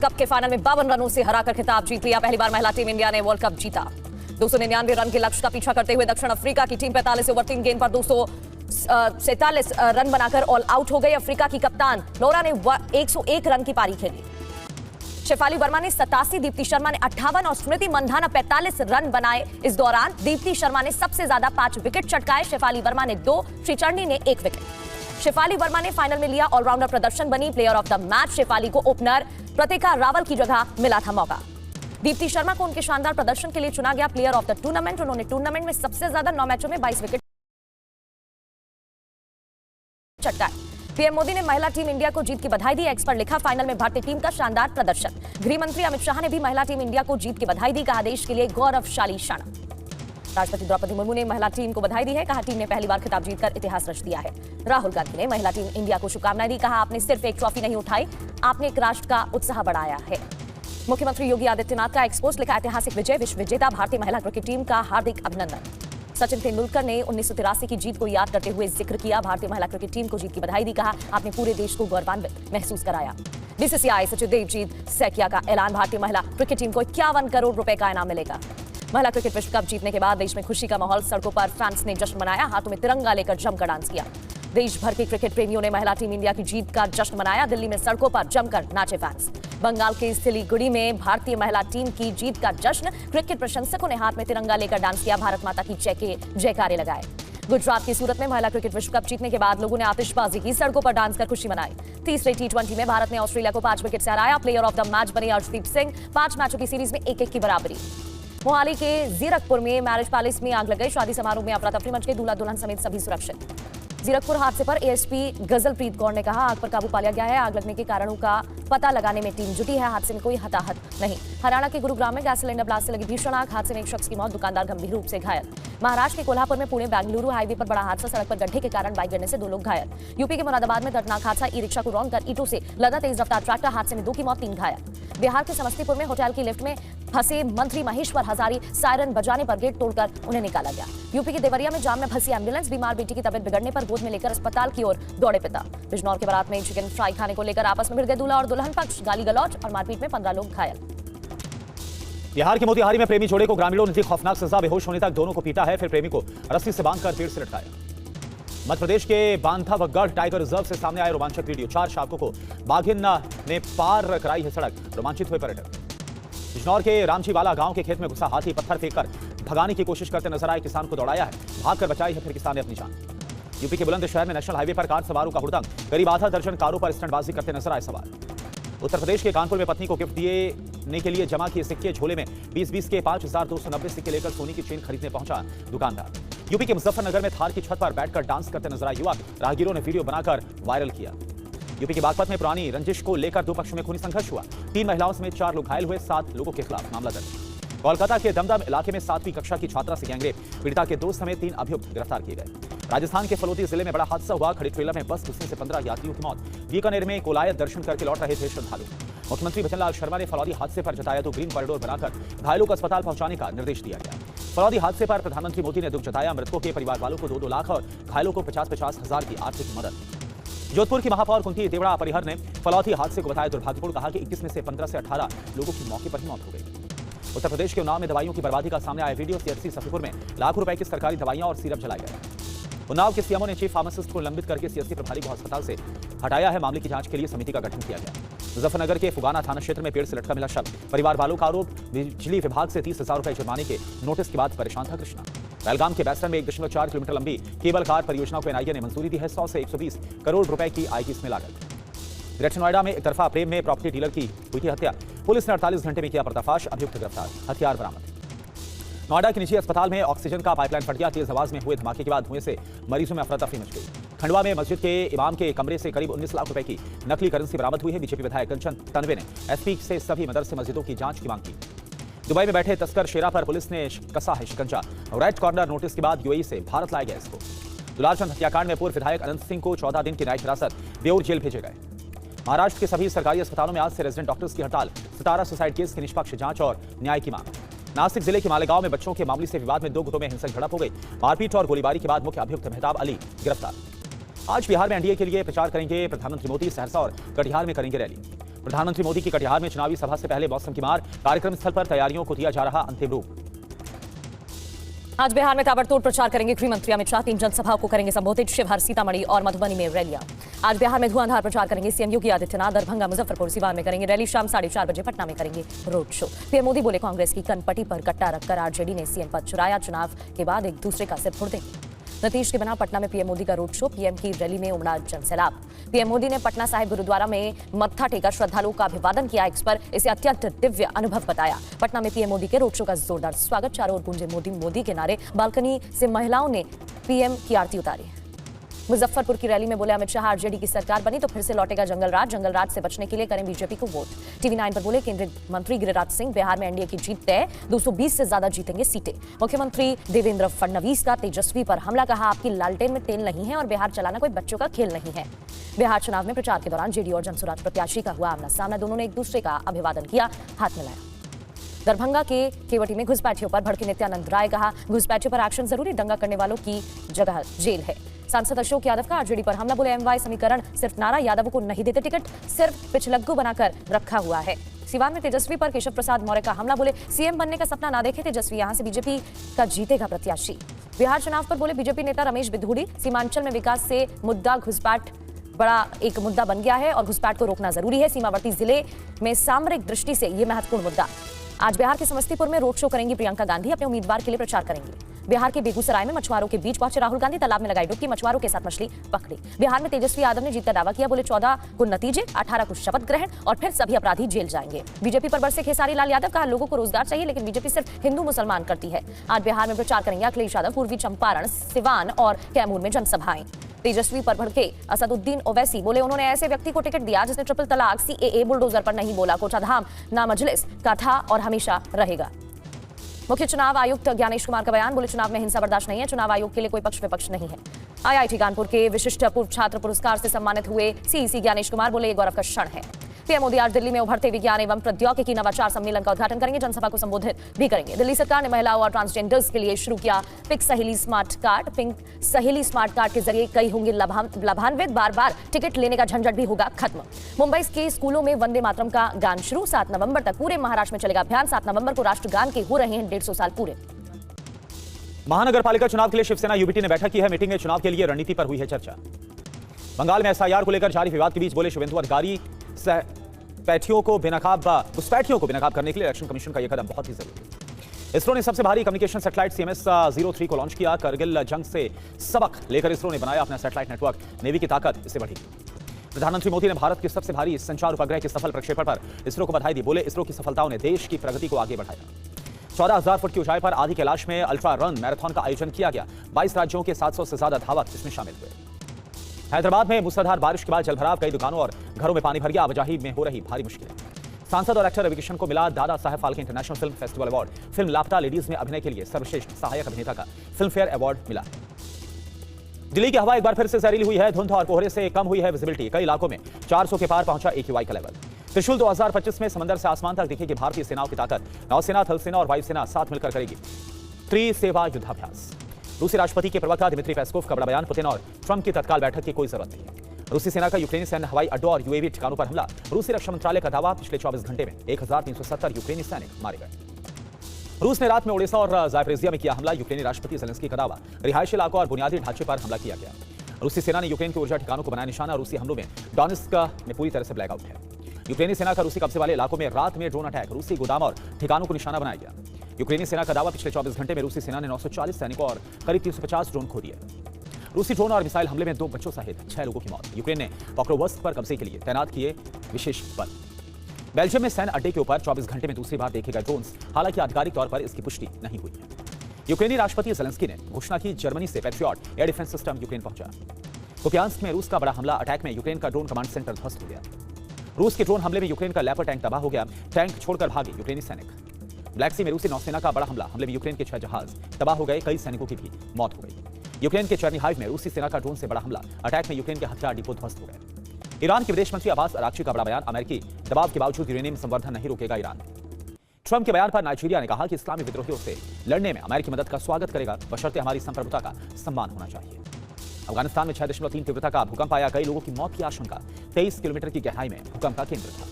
Cup के final में 52 रनों से हराकर खिताब जीत लिया। पहली बार महिला टीम इंडिया ने वर्ल्ड कप जीता। 299 रन के लक्ष्य का पीछा करते हुए दक्षिण अफ्रीका की टीम 45 ओवर 3 गेंद पर 247 रन बनाकर ऑल आउट हो गई। अफ्रीका की कप्तान नोरा ने 101 रन की पारी खेली। शेफाली वर्मा ने 87, दीप्ति शर्मा ने 58 और स्मृति मंधाना 45 रन बनाए। इस दौरान दीप्ति शर्मा ने सबसे ज्यादा 5 विकेट चटकाए। शेफाली वर्मा ने 2, श्रीचरणी ने 1 विकेट। शेफाली वर्मा ने फाइनल में लिया ऑलराउंडर प्रदर्शन, बनी player of the match. Shafali को ओपनर प्रतिका रावल की जगह मिला था मौका। दीप्ति शर्मा को उनके शानदार प्रदर्शन के लिए चुना गया प्लेयर ऑफ द टूर्नामेंट। उन्होंने टूर्नामेंट में सबसे ज्यादा 9 मैचों में 22 विकेट चटकाए। पीएम मोदी ने महिला टीम इंडिया को जीत की बधाई दी। एक्स पर लिखा, फाइनल में भारतीय टीम का शानदार प्रदर्शन। गृह मंत्री अमित शाह ने भी महिला टीम इंडिया को जीत की बधाई दी। कहा, देश के लिए गौरवशाली क्षण। राष्ट्रपति द्रौपदी मुर्मू ने महिला टीम को बधाई दी है। कहा, टीम ने पहली बार खिताब जीतकर इतिहास रच दिया है। राहुल गांधी ने महिला टीम इंडिया को शुभकामनाएं दी। कहा, आपने सिर्फ एक ट्रॉफी नहीं उठाई, आपने एक राष्ट्र का उत्साह बढ़ाया है। मुख्यमंत्री योगी आदित्यनाथ का एक्सपोज लिखा, ऐतिहासिक विजय, विश्व विजेता भारतीय महिला क्रिकेट टीम का हार्दिक अभिनंदन। सचिन तेंदुलकर ने 1983 की जीत को याद करते हुए जिक्र किया। भारतीय महिला क्रिकेट टीम को जीत की बधाई दी। कहा, आपने पूरे देश को गौरवान्वित महसूस कराया। बीसीसीआई सचिव देवजीत सैकिया का ऐलान, भारतीय महिला क्रिकेट टीम को 51 करोड़ रुपए का इनाम मिलेगा। महिला क्रिकेट विश्व कप जीतने के बाद देश में खुशी का माहौल। सड़कों पर फैंस ने जश्न मनाया, हाथों में तिरंगा लेकर जमकर डांस किया। देश भर के क्रिकेट प्रेमियों ने महिला टीम इंडिया की जीत का जश्न मनाया। दिल्ली में सड़कों पर जमकर नाचे फैंस। बंगाल के सिलीगुड़ी में भारतीय महिला टीम की जीत का जश्न। क्रिकेट प्रशंसकों ने हाथ में तिरंगा लेकर डांस किया, भारत माता की जयकारे लगाए। गुजरात की सूरत में महिला क्रिकेट विश्व कप जीतने के बाद लोगों ने आतिशबाजी की, सड़कों पर डांस कर खुशी मनाई। तीसरे T20 में भारत ने ऑस्ट्रेलिया को 5 विकेट से हराया। प्लेयर ऑफ द मैच बने अर्शदीप सिंह। 5 मैचों की सीरीज में 1-1 की बराबरी। मोहाली के जीरकपुर में मैरिज पैलेस में आग लग गई। शादी समारोह में अफरा तफरी मच गई। दूल्हा दुल्हन समेत सभी सुरक्षित। जीरकपुर हादसे पर एएसपी गजलप्रीत कौर ने कहा, आग पर काबू पा लिया गया है। आग लगने के कारणों का पता लगाने में टीम जुटी है। हादसे में कोई हताहत नहीं। हरियाणा के गुरुग्राम में गैस सिलेंडर ब्लास्ट से लगी भीषण आग। हादसे में एक शख्स की मौत, दुकानदार गंभीर रूप से घायल। महाराष्ट्र के कोल्हापुर में पुणे बेंगलुरु हाईवे पर बड़ा हादसा। सड़क पर गड्ढे के कारण बाइक गिरने से 2 लोग घायल। यूपी के मुरादाबाद में दर्दनाक हादसा। ई रिक्शा को रौंद कर ईंटों से लदा तेज रफ्तार ट्रैक्टर। हादसे में 2 की मौत, 3 घायल। बिहार के समस्तीपुर में होटल की लिफ्ट में फंसे मंत्री महेश्वर हजारी, सायरन बजाने पर गेट तोड़कर उन्हें निकाला गया। यूपी के देवरिया में जाम में फंसी एम्बुलेंस। बीमार बेटी की तबियत बिगड़ने पर गोद में लेकर अस्पताल की ओर दौड़े पिता। बिजनौर के बारात में चिकन फ्राई खाने को लेकर आपस में भिड़ गए दूल्हा और दुल्हन पक्ष। गाली गलौज और मारपीट में 15 लोग घायल। बिहार के मोतिहारी में प्रेमी जोड़े को ग्रामीणों ने दी खौफनाक सजा। बेहोश होने तक दोनों को पीटा है, फिर प्रेमी को रस्सी से बांधकर पेड़ से लटकाया। मध्य प्रदेश के बांधवगढ़ टाइगर रिजर्व से सामने आए रोमांचक वीडियो। 4 शावकों को बाघिन ने पार कराई है सड़क। रोमांचित हुए पर्यटक। बिजनौर के रामजीवाला गांव के खेत में घुसा हाथी पत्थर फेंककर भगाने की कोशिश करते नजर आए। किसान को दौड़ाया है, भागकर बचाई है, फिर किसान ने अपनी जान। यूपी के बुलंदशहर में नेशनल हाईवे पर कार सवारों का हुड़दंग। करीब आधा दर्जन कारों पर स्टंटबाजी करते नजर आए सवार। उत्तर प्रदेश के कानपुर में पत्नी को गिफ्ट देने के लिए जमा किए सिक्के। झोले में 20-20 के 5290 सिक्के लेकर सोने की चेन खरीदने पहुंचा दुकानदार। यूपी के मुजफ्फरनगर में थार की छत पर बैठकर डांस करते नजर आए युवक। राहगीरों ने वीडियो बनाकर वायरल किया। यूपी के बागपत में पुरानी रंजिश को लेकर 2 पक्षों में खूनी संघर्ष हुआ। 3 महिलाओं समेत 4 लोग घायल हुए। 7 लोगों के खिलाफ मामला दर्ज। कोलकाता के दमदम इलाके में 7वीं कक्षा की छात्रा से गैंगरेप। पीड़िता के दोस्त समेत 3 अभियुक्त गिरफ्तार किए गए। राजस्थान के फलोदी जिले में बड़ा हादसा हुआ। खड़ी ट्रेलर में बस घुसने से 15 यात्रियों की मौत। बीकानेर में कोलायत दर्शन करके लौट रहे थे श्रद्धालु। मुख्यमंत्री भजनलाल शर्मा ने फलौदी हादसे पर जताया तो ग्रीन कॉरिडोर बनाकर घायलों को अस्पताल पहुंचाने का निर्देश दिया गया। फलौदी हादसे पर प्रधानमंत्री मोदी ने दुख जताया। मृतकों के परिवार वालों को 2-2 लाख और घायलों को 50-50 हजार की आर्थिक मदद। जोधपुर की महापौर कुंती देवड़ा परिहर ने फलौदी हादसे को बताया दुर्भाग्यपूर्ण। कहा कि 21 में से 15 से 18 लोगों की मौके पर ही मौत हो गई। उत्तर प्रदेश के उन्नाव में दवाइयों की बर्बादी का सामने आया वीडियो। सीएचसी सफीपुर में लाखों रुपए की सरकारी दवाइयां और सिरप जलाए गए। उन्नाव के सीएमओ ने चीफ फार्मासिस्ट को निलंबित करके सीएचसी प्रभारी को अस्पताल से हटाया है। मामले की जांच के लिए समिति का गठन किया गया। मुजफ्फरनगर के फुगाना थाना क्षेत्र में पेड़ से लटका मिला शव। परिवार वालों का आरोप, बिजली विभाग से 30,000 रुपए जुर्माने के नोटिस के बाद परेशान था कृष्णा। बेलगाम के बैस्टन में 1.4 किलोमीटर लंबी केबल कार परियोजना को एनआईए ने मंजूरी दी है। 100 से 120 करोड़ रुपए की आएगी इसमें लागत। ग्रेटर नोएडा में एक तरफा प्रेम में प्रॉपर्टी डीलर की हुई थी हत्या। पुलिस ने 48 घंटे में किया पर्दाफाश। अभियुक्त गिरफ्तार, हथियार बरामद। नोएडा के निजी अस्पताल में ऑक्सीजन का पाइपलाइन फट गया। तेज आवाज में हुए धमाके के बाद धुएं से मरीजों में अफरा तफरी मच गई। खंडवा में मस्जिद के इमाम के कमरे से करीब 19 लाख रुपए की नकली करेंसी बरामद हुई है। बीजेपी विधायक कंचन तनवे ने एसपी से सभी मदरसे मस्जिदों की जांच की मांग की। दुबई में बैठे तस्कर शेरा पर पुलिस ने कसा है शिकंजा। रेड कॉर्नर नोटिस के बाद यूएई से भारत लाया गया इसको। दुलारचंद हत्याकांड में पूर्व विधायक अनंत सिंह को 14 दिन की न्यायिक हिरासत, बेऊर जेल भेजे गए। महाराष्ट्र के सभी सरकारी अस्पतालों में आज से रेजिडेंट डॉक्टर्स की हड़ताल। सितारा सुसाइड केस की निष्पक्ष जांच और न्याय की मांग। नासिक जिले के मालेगांव में बच्चों के मामले से विवाद में 2 गुटों में हिंसक झड़प हो गई। मारपीट और गोलीबारी के बाद मुख्य अभियुक्त मेहताब अली गिरफ्तार। आज बिहार में एनडीए के लिए प्रचार करेंगे प्रधानमंत्री मोदी। सहरसा और कटिहार में करेंगे रैली। प्रधानमंत्री मोदी की कटिहार में चुनावी सभा से पहले मौसम की मार, कार्यक्रम स्थल पर तैयारियों को दिया जा रहा अंतिम रूप। आज बिहार में ताबड़तोड़ प्रचार करेंगे गृह मंत्री अमित शाह। 3 जनसभाओं को करेंगे संबोधित। शिवहर, सीतामढ़ी और मधुबनी में रैलियां। आज बिहार में धुआंधार प्रचार करेंगे सीएम योगी आदित्यनाथ। दरभंगा, मुजफ्फरपुर, सिवान में करेंगे रैली। शाम 4:30 बजे पटना में करेंगे रोड शो। पीएम मोदी बोले, कांग्रेस की कनपटी पर कट्टा रखकर आरजेडी ने सीएम पद चुराया। चुनाव के बाद एक दूसरे का सिर फोड़ देंगे। नीतीश के बिना पटना में पीएम मोदी का रोड शो। पीएम की रैली में उमड़ा जनसैलाब। पीएम मोदी ने पटना साहिब गुरुद्वारा में मत्था टेका श्रद्धालुओं का अभिवादन किया। एक्स पर इसे अत्यंत दिव्य अनुभव बताया। पटना में पीएम मोदी के रोड शो का जोरदार स्वागत। चारों ओर गूंजे मोदी मोदी के नारे। बालकनी से महिलाओं ने पीएम की आरती उतारी। मुजफ्फरपुर की रैली में बोले अमित शाह, आरजेडी की सरकार बनी तो फिर से लौटेगा जंगल राज। जंगल राज से बचने के लिए करें बीजेपी को वोट। टीवी 9 पर बोले केंद्रीय मंत्री गिरिराज सिंह, बिहार में एनडीए की जीत तय। 220 से ज्यादा जीतेंगे सीटें। मुख्यमंत्री देवेंद्र फडणवीस का तेजस्वी पर हमला, कहा आपकी लालटेन में तेल नहीं है और बिहार चलाना कोई बच्चों का खेल नहीं है। बिहार चुनाव में प्रचार के दौरान जेडीयू और जनसुराज प्रत्याशी का हुआ आमना सामना। दोनों ने एक दूसरे का अभिवादन किया, हाथ मिलाया। दरभंगा के केवटी में घुसपैठियों पर भड़के नित्यानंद राय, कहा घुसपैठियों पर एक्शन जरूरी, दंगा करने वालों की जगह जेल है। सांसद अशोक यादव का आरजेडी पर हमला, बोले एमवाई समीकरण सिर्फ नारा, यादवों को नहीं देते टिकट, सिर्फ पिछलग्गू बनाकर रखा हुआ है। सिवान में तेजस्वी पर केशव प्रसाद मौर्य का हमला, बोले सीएम बनने का सपना ना देखे तेजस्वी, यहां से बीजेपी का जीतेगा प्रत्याशी। बिहार चुनाव पर बोले बीजेपी नेता रमेश बिधूड़ी, सीमांचल में विकास से मुद्दा घुसपैठ बड़ा एक मुद्दा बन गया है और घुसपैठ को रोकना जरूरी है। सीमावर्ती जिले में सामरिक दृष्टि से यह महत्वपूर्ण मुद्दा। आज बिहार के समस्तीपुर में रोड शो करेंगी प्रियंका गांधी, अपने उम्मीदवार के लिए प्रचार करेंगे। बिहार के बेगूसराय में मछुआरों के बीच पहुंचे राहुल गांधी, तालाब में लगाई डुबकी, मछुआरों के साथ मछली पकड़ी। बिहार में तेजस्वी यादव ने जीत का दावा किया, बोले 14 को नतीजे, 18 को शपथ ग्रहण और फिर सभी अपराधी जेल जाएंगे। बीजेपी पर बरसे खेसारी लाल यादव, कहा लोगों को रोजगार चाहिए लेकिन बीजेपी सिर्फ हिंदू मुसलमान करती है। आज बिहार में प्रचार करेंगे अखिलेश यादव, पूर्वी चंपारण, सिवान और कैमूर में जनसभाएं। तेजस्वी पर भड़के असदुद्दीन ओवैसी, बोले उन्होंने ऐसे व्यक्ति को टिकट दिया जिसने ट्रिपल तलाक, सीएए, बुलडोजर पर नहीं बोला। कोठाधाम ना मजलिस का था और हमेशा रहेगा। मुख्य चुनाव आयुक्त ज्ञानेश कुमार का बयान, बोले चुनाव में हिंसा बर्दाश्त नहीं है, चुनाव आयोग के लिए कोई पक्ष विपक्ष नहीं है। आईआईटी कानपुर के विशिष्ट पूर्व छात्र पुरस्कार से सम्मानित हुए सीईसी ज्ञानेश कुमार, बोले ये गौरव का क्षण है। पीएम मोदी आज दिल्ली में उभरते विज्ञान एवं प्रौद्योगिकी नवाचार सम्मेलन का उद्घाटन करेंगे, जनसभा को संबोधित भी करेंगे। दिल्ली सरकार ने महिलाओं और ट्रांसजेंडर्स के लिए शुरू किया पिंक सहेली स्मार्ट कार्ड। पिंक सहेली स्मार्ट कार्ड के जरिए कई होंगे लाभान्वित, बार बार टिकट लेने का झंझट भी होगा खत्म। मुंबई के स्कूलों में वंदे मातरम का गान शुरू। 7 नवंबर तक पूरे महाराष्ट्र में चलेगा अभियान। 7 नवंबर को राष्ट्रगान के हो रहे हैं 150 साल पूरे। महानगर पालिका चुनाव के लिए शिवसेना यूबीटी ने बैठक की है। मीटिंग में चुनाव के लिए रणनीति पर हुई है चर्चा। बंगाल में एसआईआर को लेकर जारी विवाद के बीच बोले शुभेंदु अधिकारी, घुसपैठियों को बेनकाब करने के लिए इलेक्शन कमीशन का यह कदम बहुत ही जरूरी है। इसरो ने सबसे भारी कम्युनिकेशन सैटेलाइट CMS-03 को लॉन्च किया। करगिल जंग से सबक लेकर इसरो ने बनाया अपना सैटेलाइट नेटवर्क। नेवी की ताकत इससे बढ़ी। प्रधानमंत्री मोदी ने भारत के सबसे भारी संचार उपग्रह के सफल प्रक्षेपण पर इसरो को बधाई दी। बोले इसरो की सफलताओं ने देश की प्रगति को आगे बढ़ाया। 14,000 फुट की ऊंचाई पर आदि कैलाश में अल्ट्रा रन मैराथन का आयोजन किया गया। 22 राज्यों के 700 से ज्यादा धावक इसमें शामिल हुए। हैदराबाद में मूसलाधार बारिश के बाद जलभराव, कई दुकानों और घरों में पानी भर गया। आवाजाही में हो रही भारी मुश्किलें। सांसद और एक्टर रवि किशन को मिला Dada Saheb Phalke international film festival award. Film Laapataa Ladies में अभिनय के लिए सर्वश्रेष्ठ सहायक अभिनेता का फिल्म फेयर अवार्ड मिला। दिल्ली की हवा एक बार फिर से जहरीली हुई है। धुंध और कोहरे से कम हुई है विजिबिलिटी। कई इलाकों में 400 के पार पहुंचा AQI का लेवल। त्रिशूल 2025 में समंदर से आसमान तक दिखेगी भारतीय सेनाओं की ताकत। नौसेना, थल सेना और वायुसेना साथ मिलकर करेगी त्रिसेवा युद्धाभ्यास। रूसी राष्ट्रपति के प्रवक्ता दिमित्री पेस्कोव का बड़ा बयान, पुतिन और ट्रंप की तत्काल बैठक की कोई जरूरत नहीं है। रूसी सेना का यूक्रेनी सैन्य हवाई अड्डों और UAV ठिकानों पर हमला। रूसी रक्षा मंत्रालय का दावा, पिछले 24 घंटे में 1370 यूक्रेनी सैनिक मारे गए। रूस ने रात में ओडिशा और जायप्रेजिया में किया हमला। यूक्रेनी राष्ट्रपति ज़ेलेंस्की का दावा, रिहायशी इलाकों और बुनियादी ढांचे पर हमला किया गया। रूसी सेना ने यूक्रेन के ऊर्जा ठिकानों को बनाया निशाना। रूसी हमलों में डोनेत्स्क में पूरी तरह से ब्लैकआउट है। यूक्रेनी सेना का रूसी कब्जे वाले इलाकों में रात में ड्रोन अटैक। रूसी गोदाम और ठिकानों को निशाना बनाया गया। यूक्रेनी सेना का दावा, पिछले 24 घंटे में रूसी सेना ने 940 सैनिकों और करीब 350 ड्रोन खो दिए। रूसी ड्रोन और मिसाइल हमले में 2 बच्चों सहित 6 लोगों की मौत। यूक्रेन ने पोक्रोवस्क पर कब्जे के लिए तैनात किए विशेष बल। बेल्जियम में सैन्य अड्डे के ऊपर 24 घंटे में दूसरी बार देखे गए ड्रोन्स। हालांकि आधिकारिक तौर पर इसकी पुष्टि नहीं हुई है। यूक्रेनी राष्ट्रपति ज़ेलेंस्की ने घोषणा की, जर्मनी से patriot air defence system Ukraine पहुंचा। कुपियांस्क में रूस का बड़ा हमला। अटैक में यूक्रेन का ड्रोन कमांड सेंटर ध्वस्त हो गया। रूस के ड्रोन हमले में यूक्रेन का लेपर्ड टैंक तबाह हो गया। टैंक छोड़कर भागे यूक्रेनी सैनिक। ब्लैक सी में रूसी नौसेना का बड़ा हमले में यूक्रेन के 6 जहाज तबाह हो गए। कई सैनिकों की भी मौत हो गई। यूक्रेन के चेर्निहाइव में रूसी सेना का ड्रोन से बड़ा हमला। अटैक में यूक्रेन के हथियार डिपो ध्वस्त हो गए। ईरान के विदेश मंत्री अब्बास अराक्ची का बड़ा बयान, अमेरिकी दबाव के बावजूद यूरेनियम संवर्धन नहीं रोकेगा ईरान। ट्रंप के बयान पर नाइजीरिया ने कहा कि इस्लामी विद्रोहियों से लड़ने में अमेरिकी मदद का स्वागत करेगा, बशर्ते हमारी संप्रभुता का सम्मान होना चाहिए। अफगानिस्तान में 6.3 तीव्रता का भूकंप आया। कई लोगों की मौत की आशंका। 23 किलोमीटर की गहराई में भूकंप का केंद्र था।